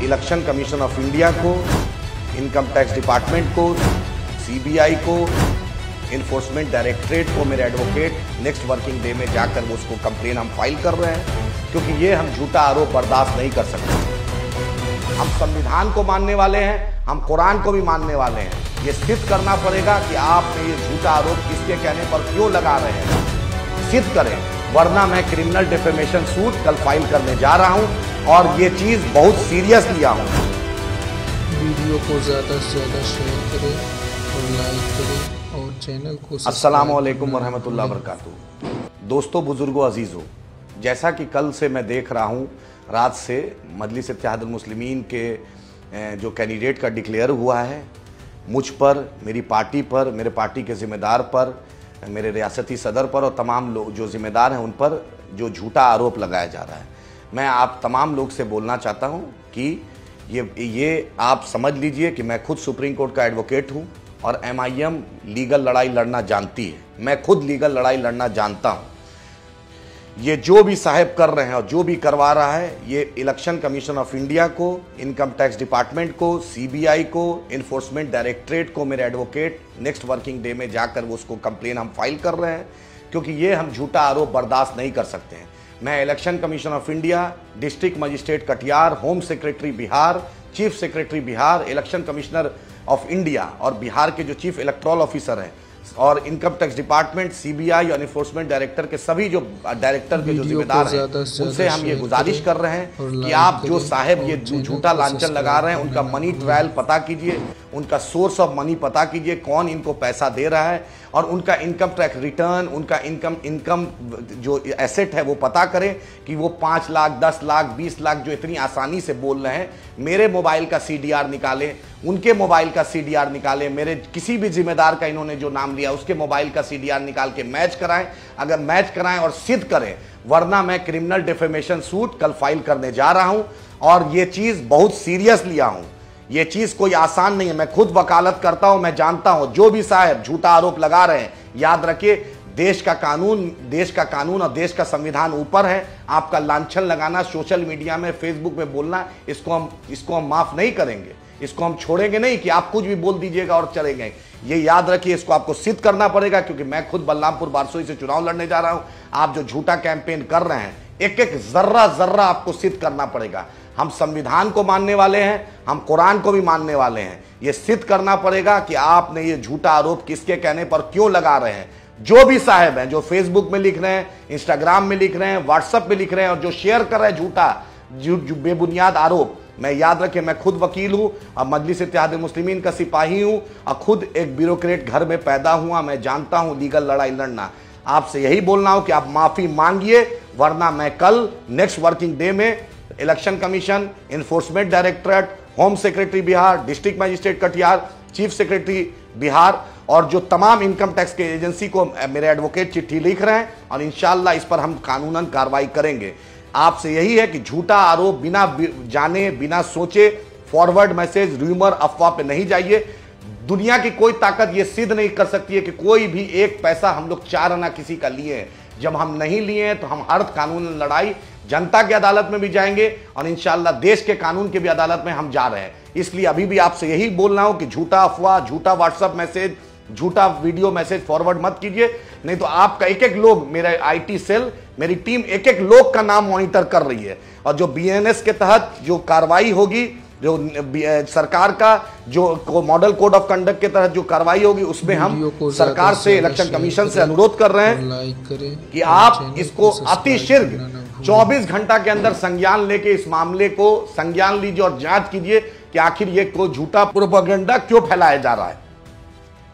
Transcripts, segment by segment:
Election commission of India को, income tax department को, CBI को, इन्फोर्समेंट डायरेक्टरेट को मेरे एडवोकेट नेक्स्ट वर्किंग डे में जाकर वो उसको कंप्लेन हम फाइल कर रहे हैं, क्योंकि ये हम झूठा आरोप बर्दाश्त नहीं कर सकते। हम संविधान को मानने वाले हैं, हम कुरान को भी मानने वाले हैं। ये सिद्ध करना पड़ेगा कि आपने ये झूठा आरोप किसके कहने पर क्यों लगा रहे हैं, सिद्ध करें, वरना मैं क्रिमिनल डिफेमेशन सूट कल फाइल करने जा रहा हूं और ये चीज बहुत सीरियस लिया हूं। वीडियो को ज्यादा से ज्यादा शेयर करें और लाइक करें और चैनल को अस्सलामु अलैकुम वरहमतुल्लाहि वबरकातुहू। दोस्तों, बुजुर्गों, अजीजों, जैसा कि कल से मैं देख रहा हूं, रात से मजलिस इत्तेहादुल मुस्लिमीन के जो कैंडिडेट का डिक्लेयर हुआ है, मुझ पर, मेरी पार्टी पर, मेरे पार्टी के जिम्मेदार पर, मेरे रियासती सदर पर और तमाम लोग जो जिम्मेदार हैं उन पर जो झूठा आरोप लगाया जा रहा है। मैं आप तमाम लोग से बोलना चाहता हूं कि ये आप समझ लीजिए कि मैं खुद सुप्रीम कोर्ट का एडवोकेट हूं और MIM लीगल लड़ाई लड़ना जानती है। मैं खुद लीगल लड़ाई लड़ना जानता हूं। ये जो भी साहब कर रहे हैं और जो भी करवा रहा है, ये इलेक्शन कमीशन ऑफ इंडिया को, इनकम टैक्स डिपार्टमेंट को, सीबीआई को, इन्फोर्समेंट डायरेक्टरेट को मेरे एडवोकेट नेक्स्ट वर्किंग डे में जाकर वो उसको कंप्लेन हम फाइल कर रहे हैं, क्योंकि ये हम झूठा आरोप बर्दाश्त नहीं कर सकते हैं। मैं election commission of India, district magistrate Katihar, home secretary Bihar, chief secretary Bihar, election commissioner of India और बिहार के जो चीफ इलेक्टोरल ऑफिसर हैं और इनकम टैक्स डिपार्टमेंट, सीबीआई और इन्फोर्समेंट डायरेक्टर के सभी जो डायरेक्टर के जो जिम्मेदार हैं, उनसे हम ये गुजारिश कर रहे हैं कि आप जो साहब ये झूठा लांछन लगा रहे हैं, उनका मनी ट्रायल पता कीजिए, उनका सोर्स ऑफ मनी पता कीजिए, कौन इनको पैसा दे रहा है और उनका इनकम टैक्स रिटर्न, उनका इनकम जो एसेट है वो पता करें कि वो 5 लाख, 10 लाख, 20 लाख जो इतनी आसानी से बोल रहे हैं। मेरे मोबाइल का CDR निकालें, उनके मोबाइल का CDR निकालें, मेरे किसी भी जिम्मेदार का इन्होंने जो नाम लिया उसके मोबाइल का CDR निकाल के मैच कराएं। अगर मैच कराएं और सिद्ध करें, वरना मैं क्रिमिनल डिफेमेशन सूट कल फाइल करने जा रहा हूं और ये चीज बहुत सीरियस लिया हूं। ये चीज कोई आसान नहीं है। मैं खुद वकालत करता हूं, मैं जानता हूं। जो भी साहब झूठा आरोप लगा रहे हैं, याद रखिए, देश का कानून और देश का संविधान ऊपर है। आपका लांछन लगाना, सोशल मीडिया में, फेसबुक में बोलना, इसको हम माफ नहीं करेंगे। इसको हम छोड़ेंगे नहीं कि आप कुछ भी बोल दीजिएगा और चलेंगे। ये याद रखिए, इसको आपको सिद्ध करना पड़ेगा, क्योंकि मैं खुद बलरामपुर बारसोई से चुनाव लड़ने जा रहा हूं। आप जो झूठा कैंपेन कर रहे हैं, एक एक जर्रा आपको सिद्ध करना पड़ेगा। हम संविधान को मानने वाले हैं, हम कुरान को भी मानने वाले हैं। ये सिद्ध करना पड़ेगा कि आपने ये झूठा आरोप किसके कहने पर क्यों लगा रहे हैं। जो भी साहब हैं, जो फेसबुक में लिख रहे हैं, इंस्टाग्राम में लिख रहे हैं, व्हाट्सएप में लिख रहे हैं और जो शेयर कर रहे हैं झूठा बेबुनियाद आरोप, मैं याद रखे, मैं खुद वकील हूं और मजलिस इत्तेहादुल मुस्लिमीन का सिपाही हूं और खुद एक ब्यूरोक्रेट घर में पैदा हुआ। मैं जानता हूं लीगल लड़ाई लड़ना। आपसे यही बोलना हो कि आप माफी मांगिए, वरना मैं कल नेक्स्ट वर्किंग डे में election commission, enforcement directorate, home secretary Bihar, district magistrate Katihar, chief secretary Bihar और जो तमाम इनकम टैक्स के एजेंसी को मेरे एडवोकेट चिट्ठी लिख रहे हैं और इंशाअल्लाह इस पर हम कानूनन कार्रवाई करेंगे। आपसे यही है कि झूठा आरोप बिना जाने, बिना सोचे, फॉरवर्ड मैसेज, रूमर, अफवाह पे नहीं जाइए। दुनिया की कोई ताकत ये सिद्ध नहीं कर सकती है कि कोई भी एक पैसा हम लोग 4 आना किसी का लिए हैं। जब हम नहीं लिए हैं तो हम हर कानून लड़ाई जनता की अदालत में भी जाएंगे और इंशाअल्लाह देश के कानून की भी अदालत में हम जा रहे हैं। इसलिए अभी भी आपसे यही बोलना हो कि झूठा अफवाह, झूठा व्हाट्सएप मैसेज, झूठा वीडियो मैसेज फॉरवर्ड मत कीजिए, नहीं तो आपका एक एक लोग, मेरा IT सेल, मेरी टीम एक एक लोग का नाम मॉनिटर कर रही है और जो BNS के तहत जो कार्रवाई होगी, जो सरकार का जो मॉडल कोड ऑफ कंडक्ट के तहत जो कार्रवाई होगी, उसमें हम सरकार से, इलेक्शन कमीशन से अनुरोध कर रहे हैं कि आप इसको अतिशीघ्र 24 घंटा के अंदर संज्ञान लेके इस मामले को संज्ञान लीजिए और जांच कीजिए कि आखिर ये को झूठा प्रोपेगेंडा क्यों फैलाया जा रहा है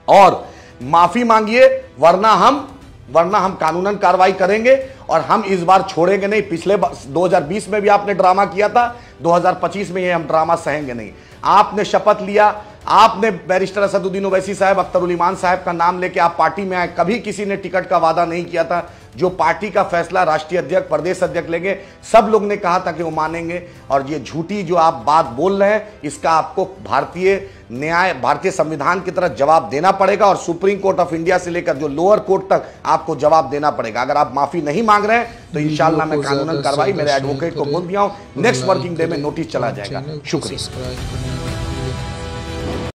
और माफी मांगिए, वरना हम कानूनन कार्रवाई करेंगे और हम इस बार छोड़ेंगे नहीं। पिछले 2020 में भी आपने ड्रामा किया था, 2025 में ये हम ड्रामा सहेंगे नहीं। आपने शपथ लिया, आपने बैरिस्टर असदुद्दीन ओवैसी साहब, अख्तर उल ईमान साहब का नाम लेके आप पार्टी में आए, कभी किसी ने टिकट का वादा नहीं किया था। जो पार्टी का फैसला राष्ट्रीय अध्यक्ष, प्रदेश अध्यक्ष लेंगे, सब लोग ने कहा था कि वो मानेंगे। और ये झूठी जो आप बात बोल रहे हैं, इसका आपको भारतीय न्याय, भारतीय संविधान की तरह जवाब देना पड़ेगा और सुप्रीम कोर्ट ऑफ इंडिया से लेकर जो लोअर कोर्ट तक आपको जवाब देना पड़ेगा। अगर आप माफी नहीं मांग रहे हैं तो इंशाल्लाह मैं कानूनन कार्रवाई, मेरे एडवोकेट को बोल दिया हूं, नेक्स्ट वर्किंग डे में नोटिस चला जाएगा। शुक्रिया।